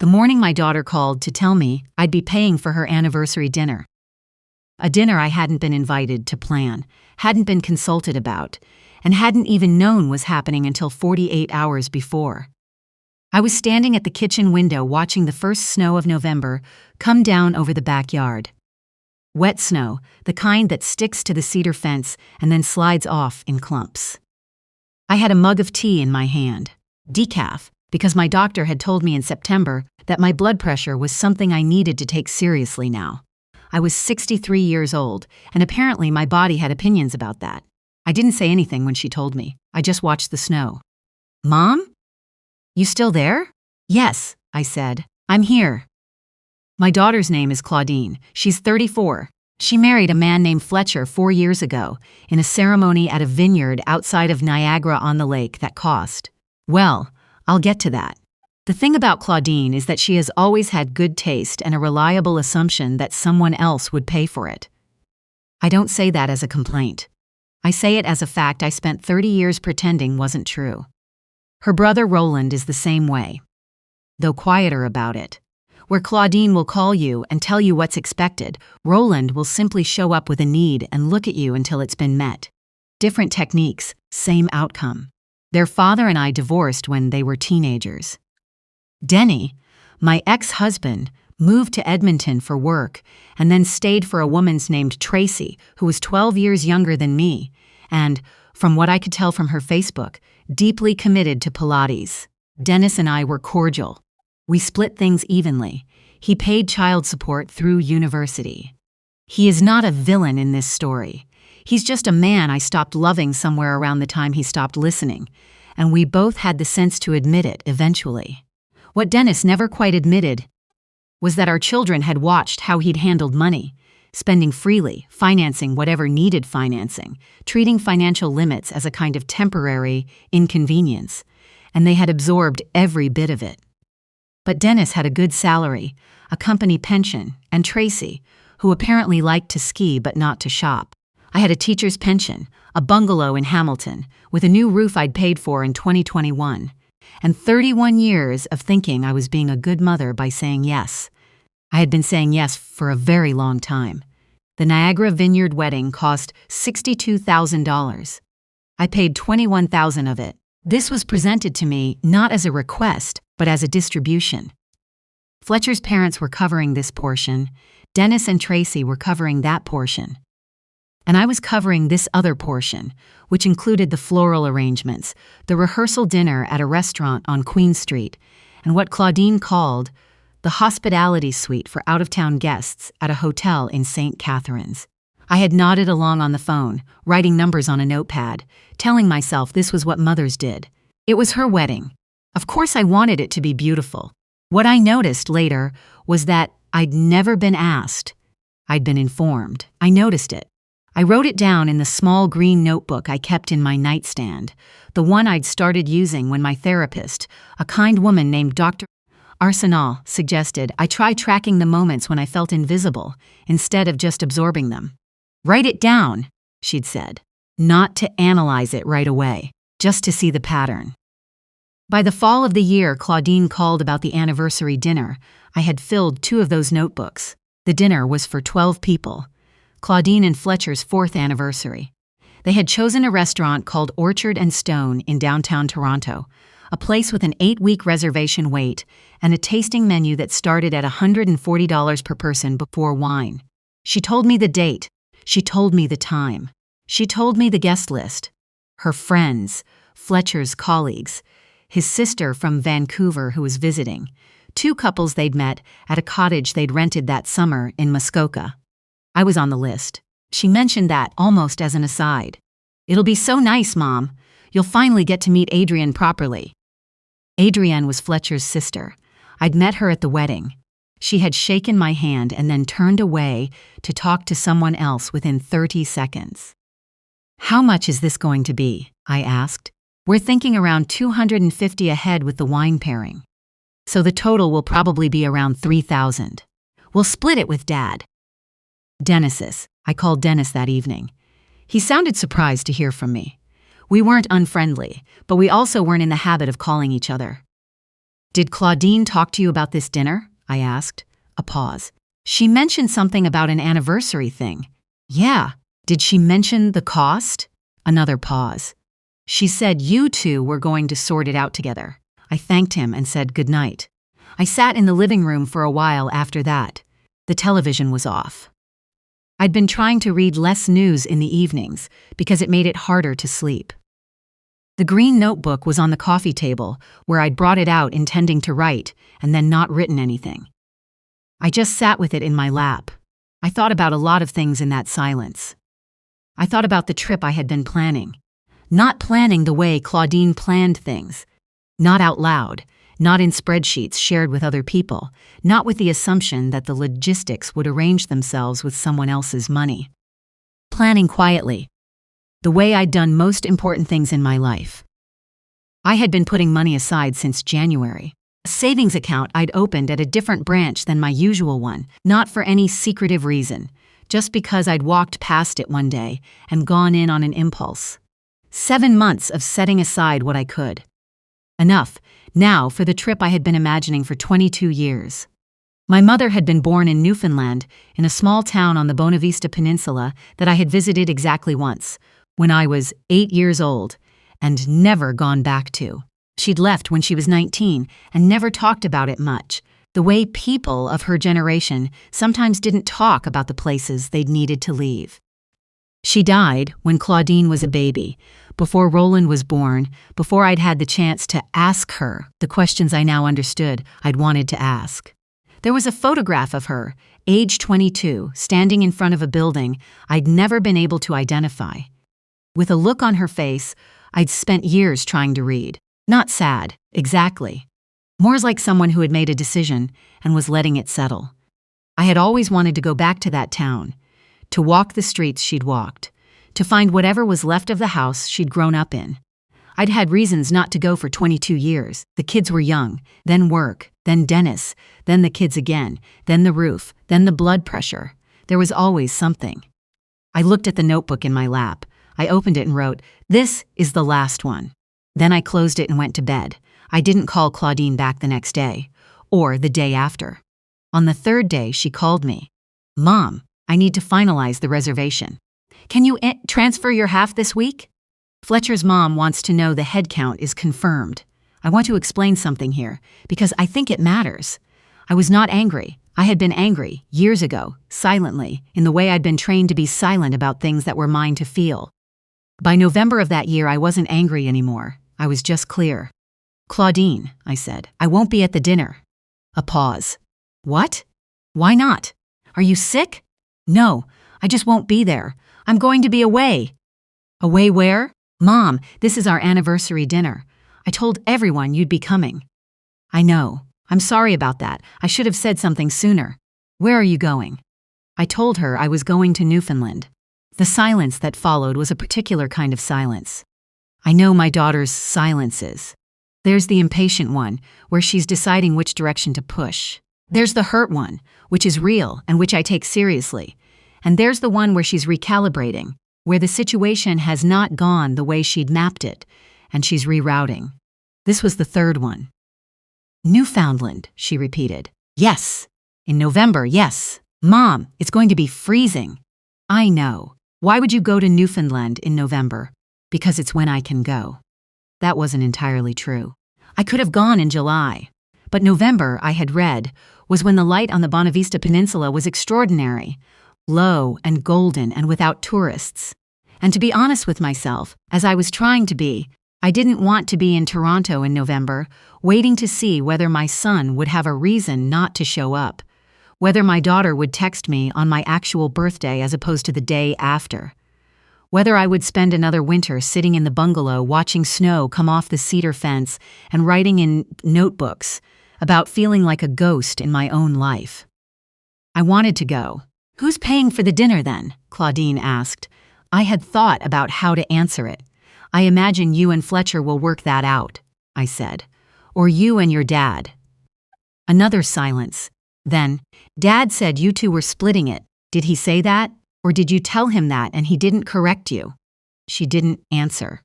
The morning my daughter called to tell me I'd be paying for her anniversary dinner. A dinner I hadn't been invited to plan, hadn't been consulted about, and hadn't even known was happening until 48 hours before. I was standing at the kitchen window watching the first snow of November come down over the backyard. Wet snow, the kind that sticks to the cedar fence and then slides off in clumps. I had a mug of tea in my hand, decaf, because my doctor had told me in September that my blood pressure was something I needed to take seriously now. I was 63 years old, and apparently my body had opinions about that. I didn't say anything when she told me. I just watched the snow. "Mom? You still there?" "Yes," I said. "I'm here." My daughter's name is Claudine. She's 34. She married a man named Fletcher 4 years ago in a ceremony at a vineyard outside of Niagara-on-the-Lake that cost. Well, I'll get to that. The thing about Claudine is that she has always had good taste and a reliable assumption that someone else would pay for it. I don't say that as a complaint. I say it as a fact I spent 30 years pretending wasn't true. Her brother Roland is the same way, though quieter about it. Where Claudine will call you and tell you what's expected, Roland will simply show up with a need and look at you until it's been met. Different techniques, same outcome. Their father and I divorced when they were teenagers. Denny, my ex-husband, moved to Edmonton for work and then stayed for a woman named Tracy, who was 12 years younger than me, and, from what I could tell from her Facebook, deeply committed to Pilates. Dennis and I were cordial. We split things evenly. He paid child support through university. He is not a villain in this story. He's just a man I stopped loving somewhere around the time he stopped listening, and we both had the sense to admit it eventually. What Dennis never quite admitted was that our children had watched how he'd handled money, spending freely, financing whatever needed financing, treating financial limits as a kind of temporary inconvenience, and they had absorbed every bit of it. But Dennis had a good salary, a company pension, and Tracy, who apparently liked to ski but not to shop. I had a teacher's pension, a bungalow in Hamilton, with a new roof I'd paid for in 2021, and 31 years of thinking I was being a good mother by saying yes. I had been saying yes for a very long time. The Niagara Vineyard wedding cost $62,000. I paid $21,000 of it. This was presented to me not as a request, but as a distribution. Fletcher's parents were covering this portion, Dennis and Tracy were covering that portion. And I was covering this other portion, which included the floral arrangements, the rehearsal dinner at a restaurant on Queen Street, and what Claudine called the hospitality suite for out-of-town guests at a hotel in St. Catharines. I had nodded along on the phone, writing numbers on a notepad, telling myself this was what mothers did. It was her wedding. Of course I wanted it to be beautiful. What I noticed later was that I'd never been asked. I'd been informed. I noticed it. I wrote it down in the small green notebook I kept in my nightstand, the one I'd started using when my therapist, a kind woman named Dr. Arsenal, suggested I try tracking the moments when I felt invisible instead of just absorbing them. "Write it down," she'd said, "not to analyze it right away, just to see the pattern." By the fall of the year Claudine called about the anniversary dinner, I had filled 2 of those notebooks. The dinner was for 12 people. Claudine and Fletcher's 4th anniversary. They had chosen a restaurant called Orchard and Stone in downtown Toronto, a place with an 8-week reservation wait and a tasting menu that started at $140 per person before wine. She told me the date. She told me the time. She told me the guest list. Her friends, Fletcher's colleagues, his sister from Vancouver who was visiting, 2 couples they'd met at a cottage they'd rented that summer in Muskoka. I was on the list. She mentioned that almost as an aside. "It'll be so nice, Mom. You'll finally get to meet Adrienne properly." Adrienne was Fletcher's sister. I'd met her at the wedding. She had shaken my hand and then turned away to talk to someone else within 30 seconds. "How much is this going to be?" I asked. "We're thinking around $250 a head with the wine pairing. So the total will probably be around $3,000. We'll split it with Dad." Dennis's. I called Dennis that evening. He sounded surprised to hear from me. We weren't unfriendly, but we also weren't in the habit of calling each other. Did Claudine talk to you about this dinner? I asked. A pause. She mentioned something about an anniversary thing. Yeah. Did she mention the cost? Another pause. She said you two were going to sort it out together. I thanked him and said goodnight. I sat in the living room for a while after that. The television was off. I'd been trying to read less news in the evenings because it made it harder to sleep. The green notebook was on the coffee table where I'd brought it out intending to write and then not written anything. I just sat with it in my lap. I thought about a lot of things in that silence. I thought about the trip I had been planning. Not planning the way Claudine planned things. Not out loud, not in spreadsheets shared with other people, not with the assumption that the logistics would arrange themselves with someone else's money. Planning quietly. The way I'd done most important things in my life. I had been putting money aside since January. A savings account I'd opened at a different branch than my usual one, not for any secretive reason, just because I'd walked past it one day and gone in on an impulse. 7 months of setting aside what I could. Enough, now, for the trip I had been imagining for 22 years. My mother had been born in Newfoundland, in a small town on the Bonavista Peninsula that I had visited exactly once, when I was 8 years old, and never gone back to. She'd left when she was 19 and never talked about it much, the way people of her generation sometimes didn't talk about the places they'd needed to leave. She died when Claudine was a baby, before Roland was born, before I'd had the chance to ask her the questions I now understood I'd wanted to ask. There was a photograph of her, age 22, standing in front of a building I'd never been able to identify. With a look on her face I'd spent years trying to read. Not sad, exactly. More like someone who had made a decision and was letting it settle. I had always wanted to go back to that town, to walk the streets she'd walked, to find whatever was left of the house she'd grown up in. I'd had reasons not to go for 22 years. The kids were young, then work, then Dennis, then the kids again, then the roof, then the blood pressure. There was always something. I looked at the notebook in my lap. I opened it and wrote, "This is the last one." Then I closed it and went to bed. I didn't call Claudine back the next day, or the day after. On the third day, she called me. "Mom, I need to finalize the reservation. Can you transfer your half this week?" Fletcher's mom wants to know the head count is confirmed. I want to explain something here, because I think it matters. I was not angry. I had been angry, years ago, silently, in the way I'd been trained to be silent about things that were mine to feel. By November of that year, I wasn't angry anymore. I was just clear. "Claudine," I said, "I won't be at the dinner." A pause. "What? Why not? Are you sick?" "No, I just won't be there. I'm going to be away." "Away where?" "Mom, this is our anniversary dinner. I told everyone you'd be coming." "I know. I'm sorry about that. I should have said something sooner." "Where are you going?" I told her I was going to Newfoundland. The silence that followed was a particular kind of silence. I know my daughter's silences. There's the impatient one, where she's deciding which direction to push. There's the hurt one, which is real and which I take seriously. And there's the one where she's recalibrating, where the situation has not gone the way she'd mapped it, and she's rerouting. This was the third one. "Newfoundland," she repeated. "Yes. In November, yes. Mom, it's going to be freezing." "I know. Why would you go to Newfoundland in November?" "Because it's when I can go." That wasn't entirely true. I could have gone in July. But November, I had read, was when the light on the Bonavista Peninsula was extraordinary, low and golden and without tourists. And to be honest with myself, as I was trying to be, I didn't want to be in Toronto in November, waiting to see whether my son would have a reason not to show up, whether my daughter would text me on my actual birthday as opposed to the day after, whether I would spend another winter sitting in the bungalow watching snow come off the cedar fence and writing in notebooks about feeling like a ghost in my own life. I wanted to go. "Who's paying for the dinner then?" Claudine asked. I had thought about how to answer it. "I imagine you and Fletcher will work that out," I said. "Or you and your dad." Another silence. Then, "Dad said you two were splitting it. Did he say that? Or did you tell him that and he didn't correct you?" She didn't answer.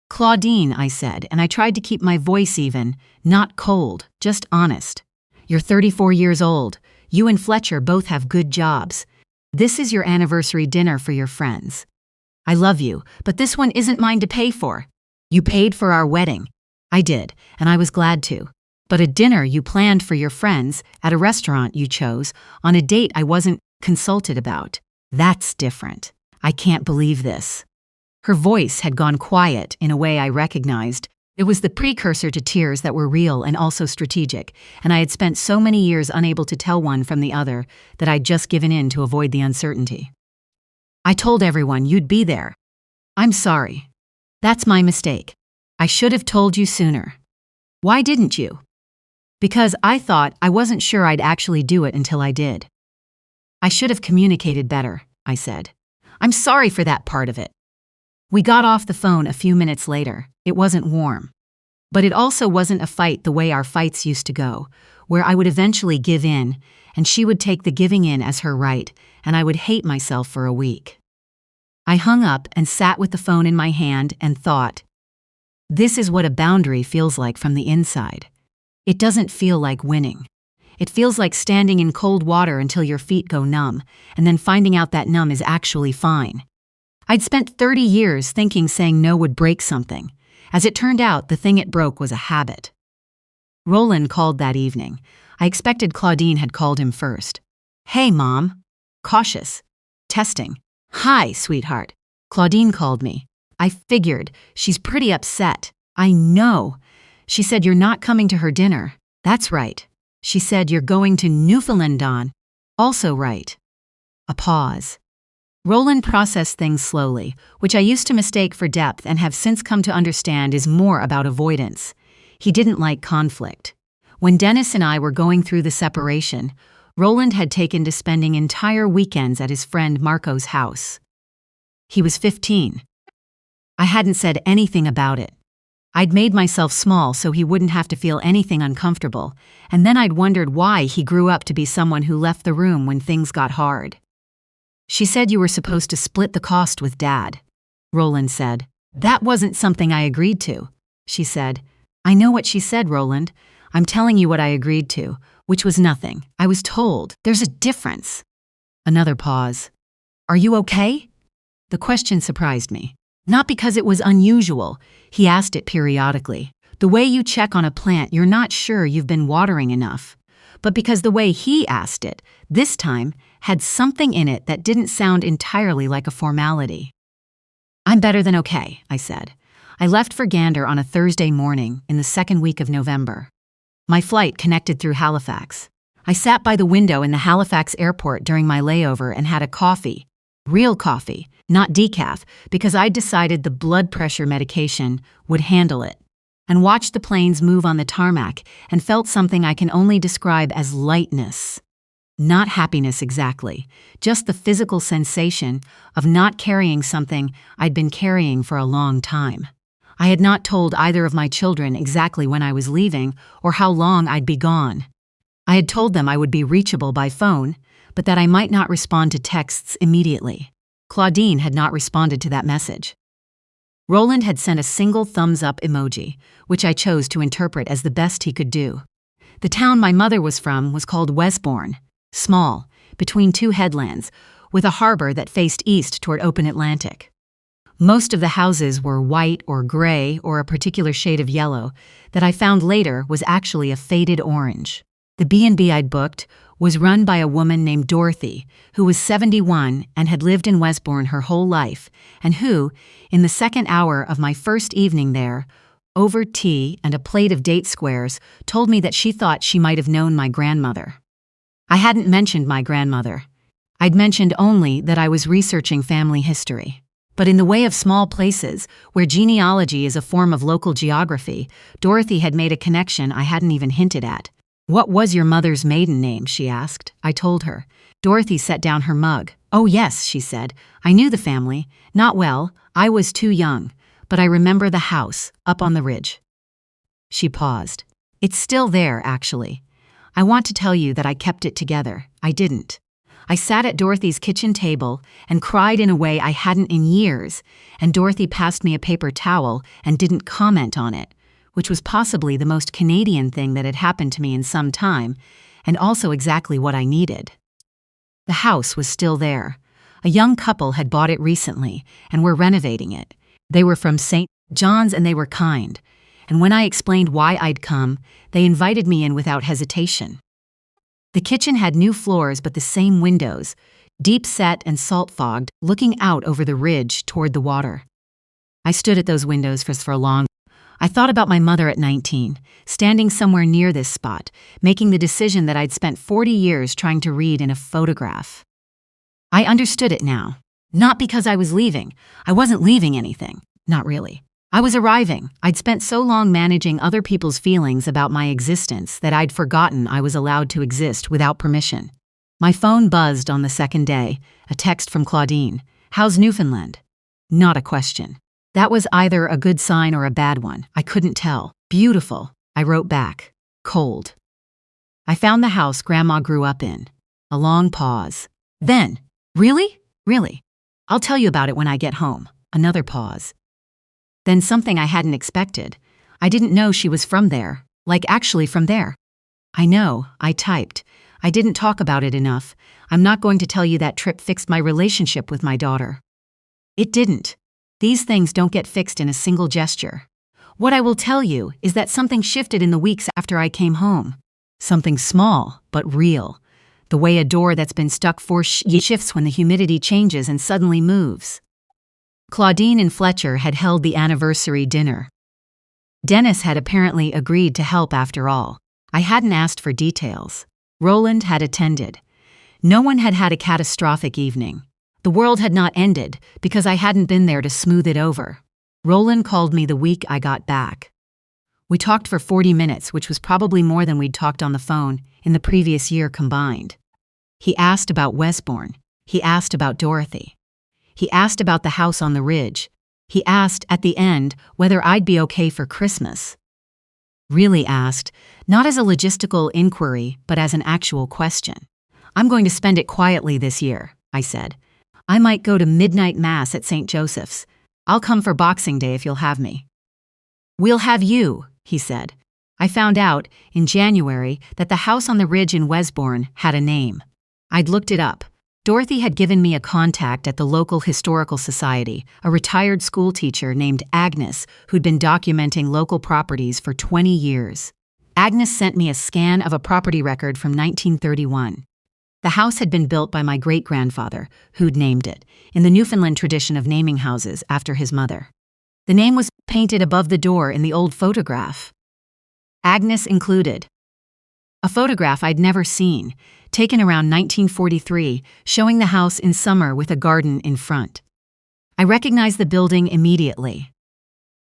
Claudine, I said, and I tried to keep my voice even, not cold, just honest. You're 34 years old. You and Fletcher both have good jobs. This is your anniversary dinner for your friends. I love you, but this one isn't mine to pay for. You paid for our wedding. I did, and I was glad to. But a dinner you planned for your friends, at a restaurant you chose, on a date I wasn't consulted about. That's different. I can't believe this. Her voice had gone quiet in a way I recognized. It was the precursor to tears that were real and also strategic, and I had spent so many years unable to tell one from the other that I'd just given in to avoid the uncertainty. I told everyone you'd be there. I'm sorry. That's my mistake. I should have told you sooner. Why didn't you? Because I thought I wasn't sure I'd actually do it until I did. I should have communicated better, I said. I'm sorry for that part of it. We got off the phone a few minutes later. It wasn't warm. But it also wasn't a fight the way our fights used to go, where I would eventually give in, and she would take the giving in as her right, and I would hate myself for a week. I hung up and sat with the phone in my hand and thought, this is what a boundary feels like from the inside. It doesn't feel like winning. It feels like standing in cold water until your feet go numb, and then finding out that numb is actually fine. I'd spent 30 years thinking saying no would break something. As it turned out, the thing it broke was a habit. Roland called that evening. I expected Claudine had called him first. Hey, Mom. Cautious. Testing. Hi, sweetheart. Claudine called me. I figured. She's pretty upset. I know. She said you're not coming to her dinner. That's right. She said you're going to Newfoundland, Don. Also right. A pause. Roland processed things slowly, which I used to mistake for depth and have since come to understand is more about avoidance. He didn't like conflict. When Dennis and I were going through the separation, Roland had taken to spending entire weekends at his friend Marco's house. He was 15. I hadn't said anything about it. I'd made myself small so he wouldn't have to feel anything uncomfortable, and then I'd wondered why he grew up to be someone who left the room when things got hard. She said you were supposed to split the cost with Dad, Roland said. That wasn't something I agreed to, she said. I know what she said, Roland. I'm telling you what I agreed to, which was nothing. I was told. There's a difference. Another pause. Are you okay? The question surprised me. Not because it was unusual. He asked it periodically. The way you check on a plant, you're not sure you've been watering enough. But because the way he asked it, this time, had something in it that didn't sound entirely like a formality. I'm better than okay, I said. I left for Gander on a Thursday morning in the second week of November. My flight connected through Halifax. I sat by the window in the Halifax airport during my layover and had a coffee. Real coffee, not decaf, because I'd decided the blood pressure medication would handle it. And watched the planes move on the tarmac and felt something I can only describe as lightness. Not happiness exactly, just the physical sensation of not carrying something I'd been carrying for a long time. I had not told either of my children exactly when I was leaving or how long I'd be gone. I had told them I would be reachable by phone, but that I might not respond to texts immediately. Claudine had not responded to that message. Roland had sent a single thumbs-up emoji, which I chose to interpret as the best he could do. The town my mother was from was called Westbourne, small, between two headlands, with a harbor that faced east toward open Atlantic. Most of the houses were white or gray or a particular shade of yellow that I found later was actually a faded orange. The B&B I'd booked was run by a woman named Dorothy, who was 71 and had lived in Westbourne her whole life, and who, in the second hour of my first evening there, over tea and a plate of date squares, told me that she thought she might have known my grandmother. I hadn't mentioned my grandmother. I'd mentioned only that I was researching family history. But in the way of small places, where genealogy is a form of local geography, Dorothy had made a connection I hadn't even hinted at. What was your mother's maiden name, she asked. I told her. Dorothy set down her mug. Oh yes, she said. I knew the family. Not well, I was too young. But I remember the house, up on the ridge. She paused. It's still there, actually. I want to tell you that I kept it together. I didn't. I sat at Dorothy's kitchen table and cried in a way I hadn't in years, and Dorothy passed me a paper towel and didn't comment on it, which was possibly the most Canadian thing that had happened to me in some time, and also exactly what I needed. The house was still there. A young couple had bought it recently and were renovating it. They were from St. John's and they were kind, and when I explained why I'd come, they invited me in without hesitation. The kitchen had new floors but the same windows, deep-set and salt-fogged, looking out over the ridge toward the water. I stood at those windows for a long time. I thought about my mother at 19, standing somewhere near this spot, making the decision that I'd spent 40 years trying to read in a photograph. I understood it now. Not because I was leaving. I wasn't leaving anything. Not really. I was arriving. I'd spent so long managing other people's feelings about my existence that I'd forgotten I was allowed to exist without permission. My phone buzzed on the second day, a text from Claudine. "How's Newfoundland?" Not a question. That was either a good sign or a bad one. I couldn't tell. "Beautiful," I wrote back. "Cold." I found the house Grandma grew up in. A long pause. Then, "Really? Really? I'll tell you about it when I get home." Another pause. Then something I hadn't expected. I didn't know she was from there, like actually from there. "I know," I typed. "I didn't talk about it enough. I'm not going to tell you that trip fixed my relationship with my daughter." It didn't. These things don't get fixed in a single gesture. What I will tell you is that something shifted in the weeks after I came home. Something small, but real. The way a door that's been stuck for shifts when the humidity changes and suddenly moves. Claudine and Fletcher had held the anniversary dinner. Dennis had apparently agreed to help after all. I hadn't asked for details. Roland had attended. No one had had a catastrophic evening. The world had not ended because I hadn't been there to smooth it over. Roland called me the week I got back. We talked for 40 minutes, which was probably more than we'd talked on the phone in the previous year combined. He asked about Westbourne. He asked about Dorothy. He asked about the house on the ridge. He asked, at the end, whether I'd be okay for Christmas. Really asked, not as a logistical inquiry, but as an actual question. "I'm going to spend it quietly this year," I said. "I might go to midnight mass at St. Joseph's. I'll come for Boxing Day if you'll have me." "We'll have you," he said. I found out, in January, that the house on the ridge in Westbourne had a name. I'd looked it up. Dorothy had given me a contact at the local historical society, a retired school teacher named Agnes who'd been documenting local properties for 20 years. Agnes sent me a scan of a property record from 1931. The house had been built by my great-grandfather, who'd named it, in the Newfoundland tradition of naming houses after his mother. The name was painted above the door in the old photograph. Agnes included a photograph I'd never seen, taken around 1943, showing the house in summer with a garden in front. I recognized the building immediately.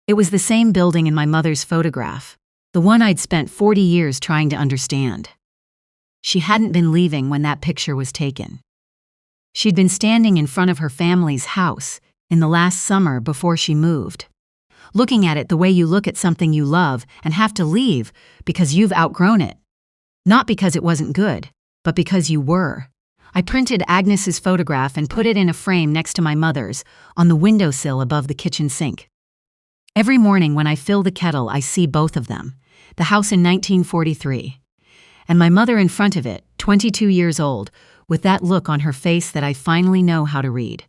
It was the same building in my mother's photograph, the one I'd spent 40 years trying to understand. She hadn't been leaving when that picture was taken. She'd been standing in front of her family's house in the last summer before she moved, looking at it the way you look at something you love and have to leave because you've outgrown it. Not because it wasn't good, but because you were. I printed Agnes's photograph and put it in a frame next to my mother's, on the windowsill above the kitchen sink. Every morning when I fill the kettle, I see both of them, the house in 1943, and my mother in front of it, 22 years old, with that look on her face that I finally know how to read.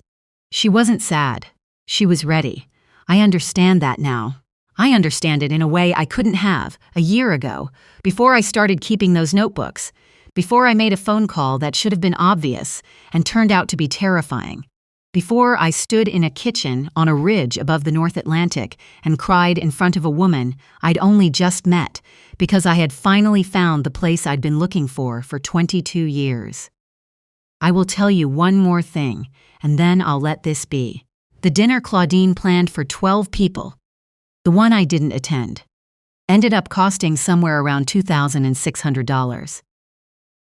She wasn't sad. She was ready. I understand that now. I understand it in a way I couldn't have a year ago, before I started keeping those notebooks, before I made a phone call that should have been obvious and turned out to be terrifying, before I stood in a kitchen on a ridge above the North Atlantic and cried in front of a woman I'd only just met because I had finally found the place I'd been looking for 22 years. I will tell you one more thing, and then I'll let this be. The dinner Claudine planned for 12 people, the one I didn't attend, ended up costing somewhere around $2,600.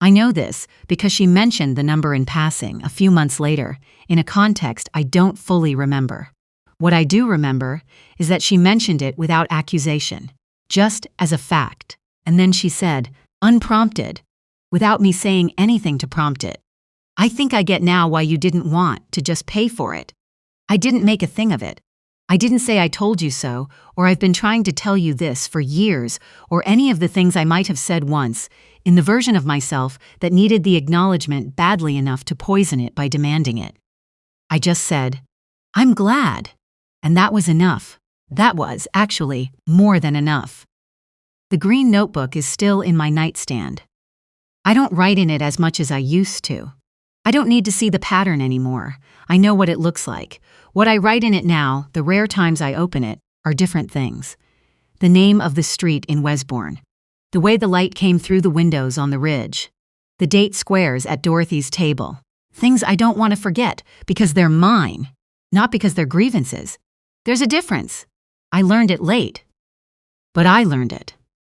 I know this because she mentioned the number in passing a few months later in a context I don't fully remember. What I do remember is that she mentioned it without accusation, just as a fact, and then she said, unprompted, without me saying anything to prompt it, I think I get now why you didn't want to just pay for it. I didn't make a thing of it. I didn't say I told you so, or I've been trying to tell you this for years, or any of the things I might have said once, in the version of myself that needed the acknowledgement badly enough to poison it by demanding it. I just said, I'm glad. And that was enough. That was, actually, more than enough. The green notebook is still in my nightstand. I don't write in it as much as I used to. I don't need to see the pattern anymore. I know what it looks like. What I write in it now, the rare times I open it, are different things. The name of the street in Wesbourne. The way the light came through the windows on the ridge. The date squares at Dorothy's table. Things I don't want to forget because they're mine, not because they're grievances. There's a difference. I learned it late. But I learned it.